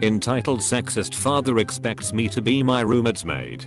Entitled sexist father expects me to be my roommate's maid.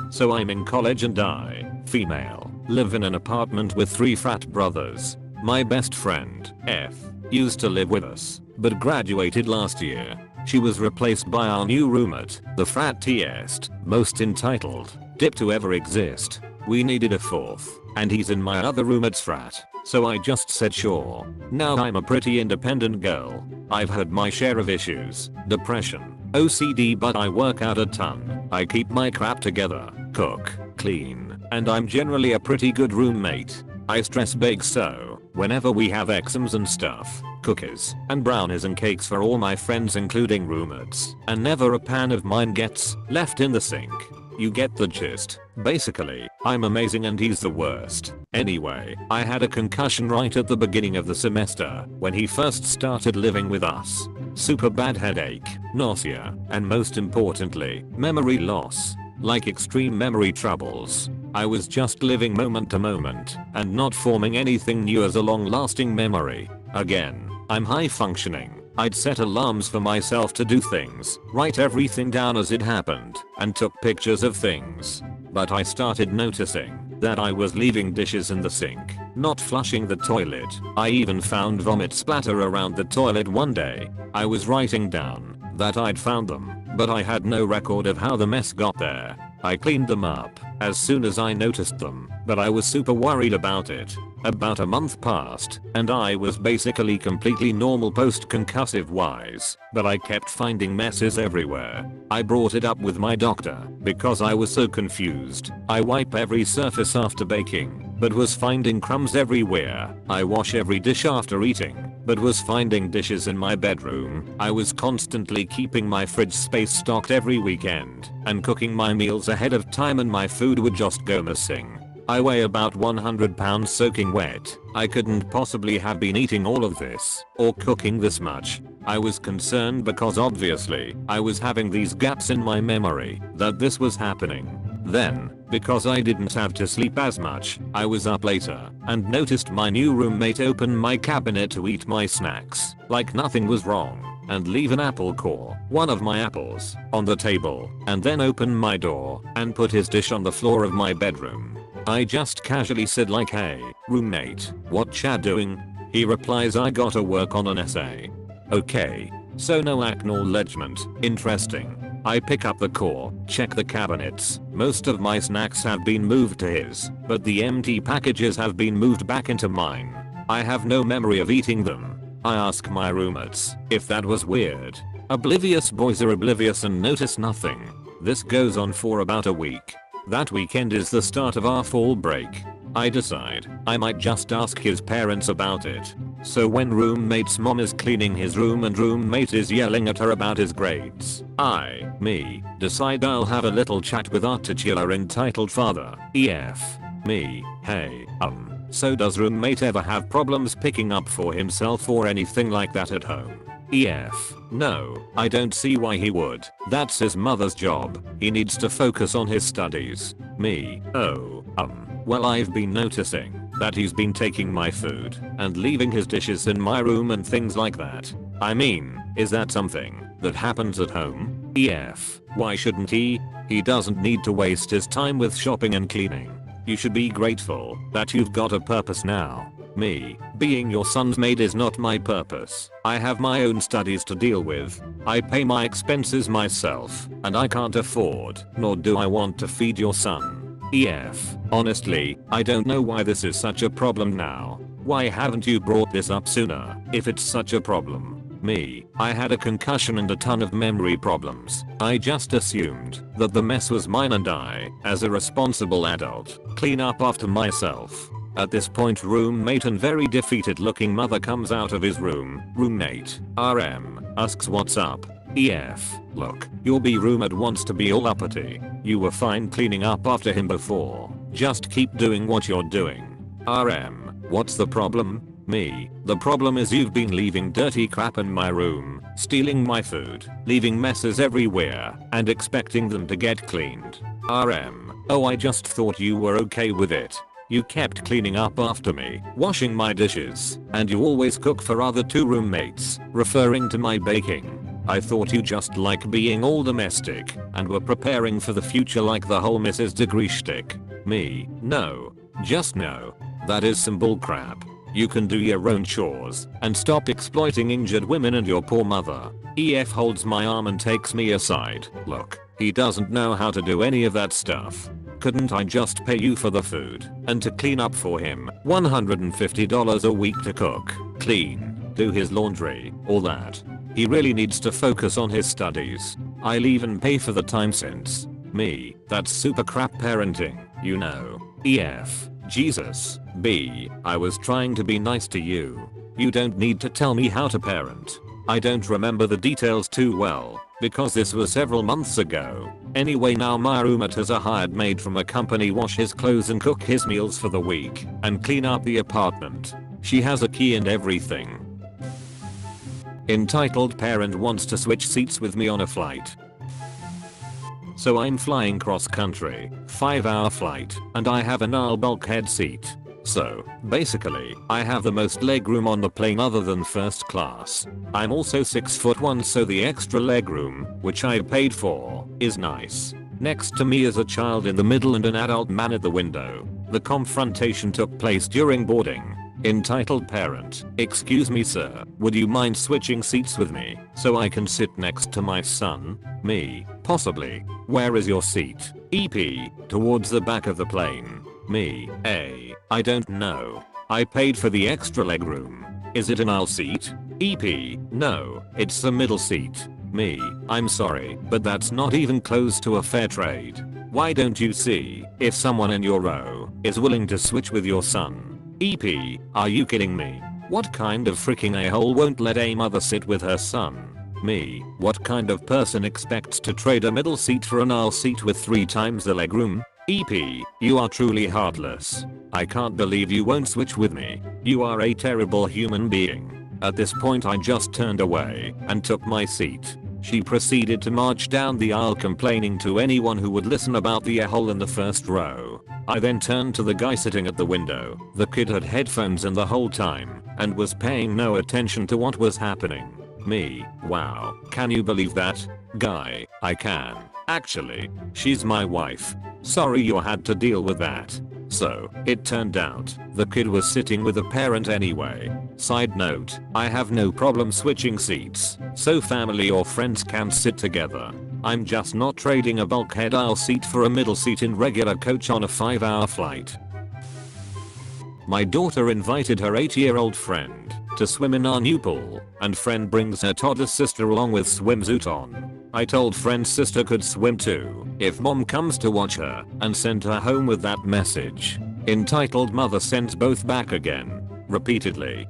So I'm in college and I, female, live in an apartment with 3 frat brothers. My best friend, F, used to live with us, but graduated last year. She was replaced by our new roommate, the frattiest, most entitled dip to ever exist. We needed a 4th, and he's in my other roommate's frat, so I just said sure. Now I'm a pretty independent girl. I've had my share of issues, depression, OCD, but I work out a ton. I keep my crap together, cook, clean, and I'm generally a pretty good roommate. I stress bake, so whenever we have exams and stuff, cookies and brownies and cakes for all my friends including roommates, and never a pan of mine gets left in the sink. You get the gist. Basically, I'm amazing and he's the worst. Anyway, I had a concussion right at the beginning of the semester when he first started living with us. Super bad headache, nausea, and most importantly, memory loss. Like extreme memory troubles. I was just living moment to moment and not forming anything new as a long-lasting memory. Again, I'm high functioning. I'd set alarms for myself to do things, write everything down as it happened, and took pictures of things. But I started noticing that I was leaving dishes in the sink, not flushing the toilet. I even found vomit splatter around the toilet one day. I was writing down that I'd found them, but I had no record of how the mess got there. I cleaned them up as soon as I noticed them, but I was super worried about it. About a month passed, and I was basically completely normal post-concussive wise, but I kept finding messes everywhere. I brought it up with my doctor because I was so confused. I wipe every surface after baking, but was finding crumbs everywhere. I wash every dish after eating, but was finding dishes in my bedroom. I was constantly keeping my fridge space stocked every weekend and cooking my meals ahead of time, and my food would just go missing. I weigh about 100 pounds soaking wet. I couldn't possibly have been eating all of this or cooking this much. I was concerned because obviously I was having these gaps in my memory that this was happening. Then, because I didn't have to sleep as much, I was up later and noticed my new roommate open my cabinet to eat my snacks like nothing was wrong, and leave an apple core, one of my apples, on the table, and then open my door and put his dish on the floor of my bedroom. I just casually said like, "Hey, roommate, what ya doing?" He replies, "I gotta work on an essay." Okay, so no acknowledgement. Interesting. I pick up the core, check the cabinets. Most of my snacks have been moved to his, but the empty packages have been moved back into mine. I have no memory of eating them. I ask my roommates if that was weird. Oblivious boys are oblivious and notice nothing. This goes on for about a week. That weekend is the start of our fall break. I decide I might just ask his parents about it. So when roommate's mom is cleaning his room and roommate is yelling at her about his grades, me, decide I'll have a little chat with our titular entitled father, EF. Me, "Hey, so does roommate ever have problems picking up for himself or anything like that at home?" EF. "No, I don't see why he would. That's his mother's job. He needs to focus on his studies." Me. "Oh, well, I've been noticing that he's been taking my food and leaving his dishes in my room and things like that. I mean, is that something that happens at home?" EF. "Why shouldn't he? He doesn't need to waste his time with shopping and cleaning. You should be grateful that you've got a purpose now." Me. "Being your son's maid is not my purpose. I have my own studies to deal with. I pay my expenses myself, and I can't afford, nor do I want to feed your son." EF. "Honestly, I don't know why this is such a problem now. Why haven't you brought this up sooner if it's such a problem?" Me. "I had a concussion and a ton of memory problems. I just assumed that the mess was mine and I, as a responsible adult, clean up after myself." At this point, roommate and very defeated looking mother comes out of his room. Roommate, RM, asks what's up. EF. "Look, your B roommate wants to be all uppity. You were fine cleaning up after him before. Just keep doing what you're doing." RM. "What's the problem?" Me. "The problem is you've been leaving dirty crap in my room, stealing my food, leaving messes everywhere, and expecting them to get cleaned." RM. "Oh, I just thought you were okay with it. You kept cleaning up after me, washing my dishes, and you always cook for other 2 roommates," referring to my baking. I thought you just like being all domestic and were preparing for the future like the whole Mrs. Degree shtick. Me, no. Just no. That is some bullcrap. You can do your own chores and stop exploiting injured women and your poor mother. EF holds my arm and takes me aside. Look, he doesn't know how to do any of that stuff. Couldn't I just pay you for the food and to clean up for him? $150 a week to cook, clean, do his laundry, all that. He really needs to focus on his studies. I'll even pay for the time since. Me, that's super crap parenting, you know. EF. Jesus. B. I was trying to be nice to you. You don't need to tell me how to parent. I don't remember the details too well, because this was several months ago. Anyway, now my roommate has a hired maid from a company wash his clothes and cook his meals for the week and clean up the apartment. She has a key and everything. Entitled parent wants to switch seats with me on a flight. So I'm flying cross country, 5-hour flight, and I have an aisle bulkhead seat. So, basically, I have the most legroom on the plane other than first class. I'm also 6'1", so the extra legroom, which I paid for, is nice. Next to me is a child in the middle and an adult man at the window. The confrontation took place during boarding. Entitled parent, excuse me sir, would you mind switching seats with me so I can sit next to my son? Me, possibly. Where is your seat? EP, towards the back of the plane. Me, A, I don't know. I paid for the extra legroom. Is it an aisle seat? EP, no, it's the middle seat. Me, I'm sorry, but that's not even close to a fair trade. Why don't you see if someone in your row is willing to switch with your son? EP, are you kidding me? What kind of freaking a-hole won't let a mother sit with her son? Me, what kind of person expects to trade a middle seat for an aisle seat with 3 times the legroom? EP, you are truly heartless. I can't believe you won't switch with me. You are a terrible human being. At this point I just turned away and took my seat. She proceeded to march down the aisle complaining to anyone who would listen about the a-hole in the first row. I then turned to the guy sitting at the window. The kid had headphones in the whole time and was paying no attention to what was happening. Me, wow, can you believe that? Guy, I can. Actually, she's my wife. Sorry you had to deal with that. So, it turned out, the kid was sitting with a parent anyway. Side note, I have no problem switching seats, so family or friends can sit together. I'm just not trading a bulkhead aisle seat for a middle seat in regular coach on a 5-hour flight. My daughter invited her 8-year-old friend to swim in our new pool, and friend brings her toddler sister along with swimsuit on. I told friend's sister could swim too if mom comes to watch her and sent her home with that message. Entitled mother sends both back again, repeatedly.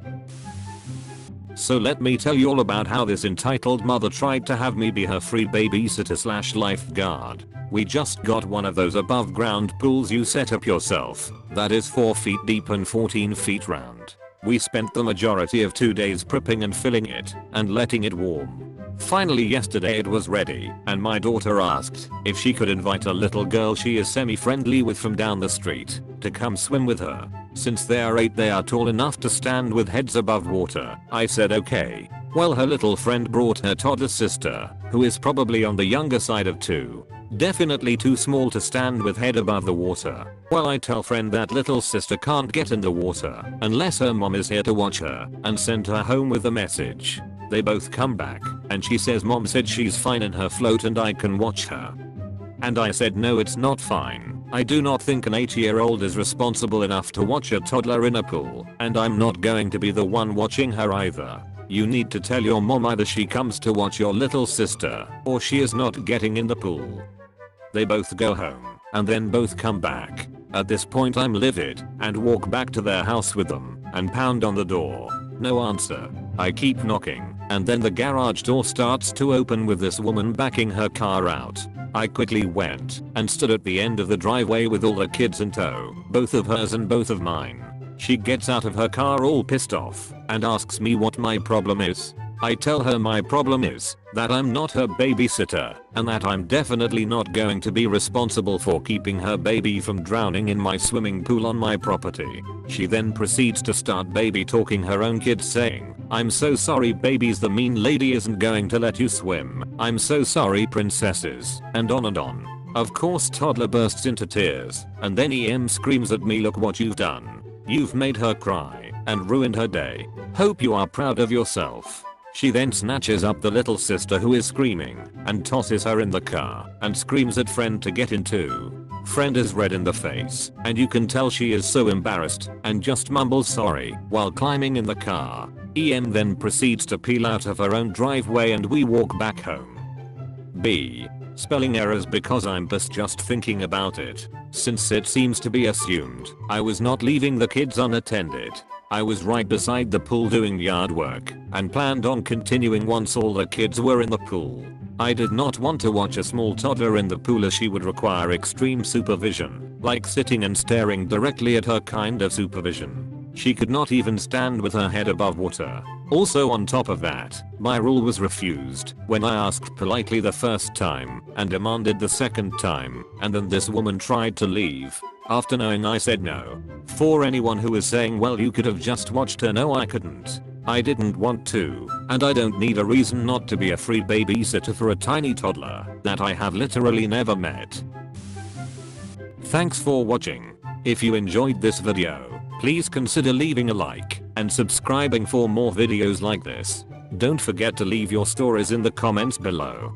So let me tell you all about how this entitled mother tried to have me be her free babysitter / lifeguard. We just got one of those above ground pools you set up yourself, that is 4 feet deep and 14 feet round. We spent the majority of 2 days prepping and filling it and letting it warm. Finally yesterday it was ready and my daughter asked if she could invite a little girl she is semi-friendly with from down the street to come swim with her. Since they are 8 they are tall enough to stand with heads above water. I said okay. Well, her little friend brought her toddler sister, who is probably on the younger side of 2. Definitely too small to stand with head above the water. Well, I tell friend that little sister can't get in the water unless her mom is here to watch her and send her home with a message. They both come back and she says mom said she's fine in her float and I can watch her. And I said no, it's not fine. I do not think an 8-year-old is responsible enough to watch a toddler in a pool, and I'm not going to be the one watching her either. You need to tell your mom either she comes to watch your little sister or she is not getting in the pool. They both go home and then both come back. At this point I'm livid and walk back to their house with them and pound on the door. No answer. I keep knocking and then the garage door starts to open with this woman backing her car out. I quickly went and stood at the end of the driveway with all the kids in tow, both of hers and both of mine. She gets out of her car all pissed off and asks me what my problem is. I tell her my problem is that I'm not her babysitter and that I'm definitely not going to be responsible for keeping her baby from drowning in my swimming pool on my property. She then proceeds to start baby talking her own kids saying, I'm so sorry babies, the mean lady isn't going to let you swim. I'm so sorry princesses, and on and on. Of course toddler bursts into tears, and then EM screams at me, look what you've done. You've made her cry and ruined her day. Hope you are proud of yourself. She then snatches up the little sister who is screaming and tosses her in the car and screams at friend to get in too. Friend is red in the face and you can tell she is so embarrassed and just mumbles sorry while climbing in the car. EM then proceeds to peel out of her own driveway and we walk back home. B. Spelling errors because I'm just thinking about it. Since it seems to be assumed I was not leaving the kids unattended. I was right beside the pool doing yard work and planned on continuing once all the kids were in the pool. I did not want to watch a small toddler in the pool as she would require extreme supervision, like sitting and staring directly at her kind of supervision. She could not even stand with her head above water. Also on top of that, my rule was refused when I asked politely the first time and demanded the second time, and then this woman tried to leave. After knowing I said no. For anyone who is saying well you could have just watched her, no I couldn't. I didn't want to, and I don't need a reason not to be a free babysitter for a tiny toddler that I have literally never met. Thanks for watching. If you enjoyed this video, please consider leaving a like and subscribing for more videos like this. Don't forget to leave your stories in the comments below.